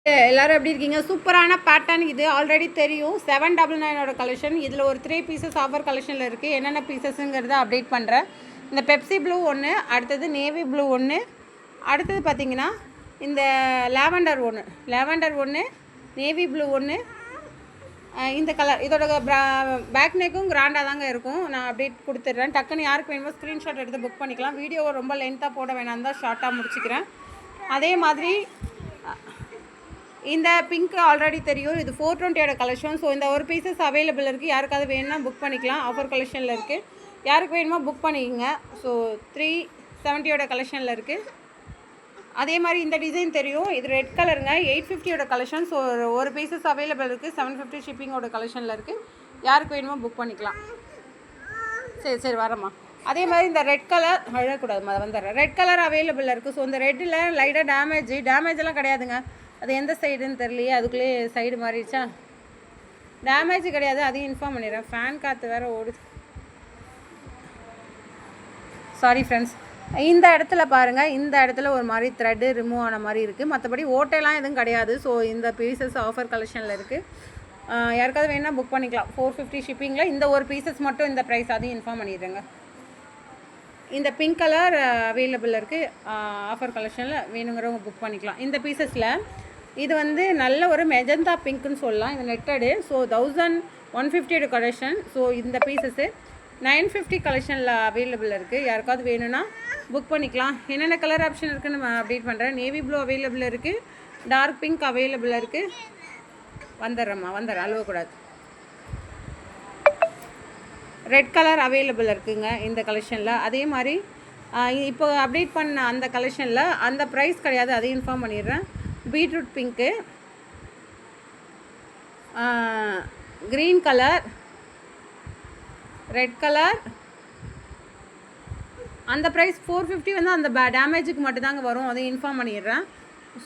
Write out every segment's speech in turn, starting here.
எல்லாரும் எப்படி இருக்கீங்க? சூப்பரான பேட்டர்ன் இது ஆல்ரெடி தெரியும். 799 கலெக்ஷன். இதில் ஒரு 3 பீசஸ் ஆஃபர் கலெக்ஷனில் இருக்குது. என்னென்ன பீசஸ்ங்கிறத அப்டேட் பண்ணுறேன். இந்த பெப்சி ப்ளூ ஒன்று, அடுத்தது நேவி ப்ளூ ஒன்று, அடுத்தது பார்த்திங்கன்னா இந்த லேவண்டர் ஒன்று, நேவி ப்ளூ ஒன்று. இந்த கலர் இதோட பேக் நெக்கும் கிராண்டாக தாங்க இருக்கும். நான் அப்டேட் கொடுத்துட்றேன். டக்குன்னு யாருக்கு வேணுமோ ஸ்க்ரீன்ஷாட் எடுத்து புக் பண்ணிக்கலாம். வீடியோவை ரொம்ப லென்த்தாக போட வேணாம் தான் ஷார்ட்டாக முடிச்சுக்கிறேன். அதே மாதிரி இந்த பிங்க் ஆல்ரெடி தெரியும். இது 420 கலெக்ஷன். ஸோ இந்த ஒரு பீசஸ் அவைலபிள் இருக்குது. யாருக்காவது வேணும்னா புக் பண்ணிக்கலாம். ஆஃபர் கலெக்ஷனில் இருக்குது. யாருக்கு வேணுமோ புக் பண்ணிக்கோங்க. ஸோ 370 கலெக்ஷனில் இருக்குது. அதே மாதிரி இந்த டிசைன் தெரியும். இது ரெட் கலருங்க. 850 கலெக்ஷன். ஸோ ஒரு பீசஸ் அவைலபிள் இருக்குது. 750 ஷிப்பிங்கோட கலெக்ஷனில் இருக்குது. யாருக்கு வேணுமோ புக் பண்ணிக்கலாம். சரி வரம்மா. அதே மாதிரி இந்த ரெட் கலர் அழகக்கூடாது, அதை வந்துடுறேன். ரெட் கலர் அவைலபிள் இருக்குது. ஸோ இந்த ரெட்டில் லைட்டாக டேமேஜெல்லாம் கிடையாதுங்க. அது எந்த சைடுன்னு தெரியலையே, அதுக்குள்ளேயே சைடு மாறிடுச்சா? டேமேஜ் கிடையாது, அதையும் இன்ஃபார்ம் பண்ணிடுறேன். ஃபேன் காற்று வேறு ஓடுது. Sorry friends. இந்த இடத்துல பாருங்கள், இந்த இடத்துல ஒரு மாதிரி த்ரெட்டு ரிமூவ் ஆன மாதிரி இருக்குது. மற்றபடி ஓட்டையெல்லாம் எதுவும் கிடையாது. ஸோ இந்த பீசஸ் ஆஃபர் கலெக்ஷனில் இருக்குது. யாருக்காவது வேணால் புக் பண்ணிக்கலாம். 450 ஷிப்பிங்கில் இந்த ஒரு பீசஸ் மட்டும் இந்த ப்ரைஸ், அதையும் இன்ஃபார்ம் பண்ணிடுறேங்க. இந்த பிங்க் கலர் அவைலபிள் இருக்குது. ஆஃபர் கலெக்ஷனில் வேணுங்கிறவங்க புக் பண்ணிக்கலாம். இந்த பீசஸில் இது வந்து நல்ல ஒரு மெஜந்தா பிங்க்குன்னு சொல்லலாம். இது நெட்டடு. So 1150 collection. ஸோ இந்த பீசஸ்ஸு 950 கலெக்ஷனில் அவைலபிள் இருக்குது. யாருக்காவது வேணும்னா புக் பண்ணிக்கலாம். என்னென்ன கலர் ஆப்ஷன் இருக்குதுன்னு நம்ம அப்டேட் பண்ணுறேன். நேவி ப்ளூ அவைலபிள் இருக்குது. டார்க் பிங்க் அவைலபிள் இருக்குது. வந்துடுறேன் அழுவக்கூடாது. ரெட் கலர் அவைலபிள் இருக்குங்க இந்த கலெக்ஷனில். அதே மாதிரி இப்போ அப்டேட் பண்ண அந்த கலெக்ஷனில் அந்த ப்ரைஸ் கிடையாது, அதையும் இன்ஃபார்ம் பண்ணிடுறேன். Beetroot pink, green colour, red colour. அந்த ப்ரைஸ் 450 வந்து அந்த டேமேஜுக்கு மட்டும்தாங்க வரும், அதையும் இன்ஃபார்ம் பண்ணிடுறேன்.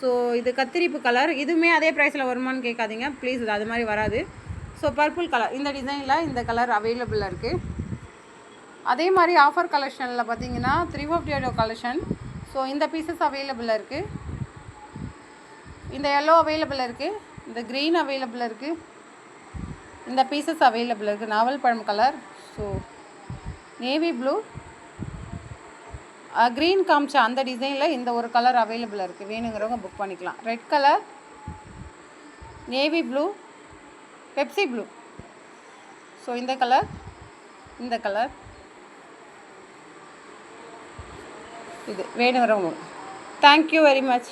ஸோ இது கத்திரிப்பு கலர். இதுவுமே அதே ப்ரைஸில் வருமானு கேட்காதீங்க ப்ளீஸ், இது அது மாதிரி வராது. ஸோ பர்பிள் கலர், இந்த டிசைனில் இந்த கலர் அவைலபிளாக இருக்குது. அதே மாதிரி ஆஃபர் கலெக்ஷனில் பார்த்தீங்கன்னா 350 கலெக்ஷன். ஸோ இந்த பீசஸ் அவைலபிளாக இருக்குது. இந்த எல்லோ அவைலபிள் இருக்குது. இந்த க்ரீன் அவைலபிள் இருக்குது. இந்த பீசஸ் அவைலபிள் இருக்குது. நாவல் பழம் colour. So navy blue, green காமிச்சா அந்த டிசைனில் இந்த ஒரு கலர் அவைலபிளாக இருக்குது. வேணுங்கிறவங்க புக் பண்ணிக்கலாம். Red colour, navy blue, Pepsi blue. So இந்த கலர் இது வேணுங்கிறவங்க. Thank you very much.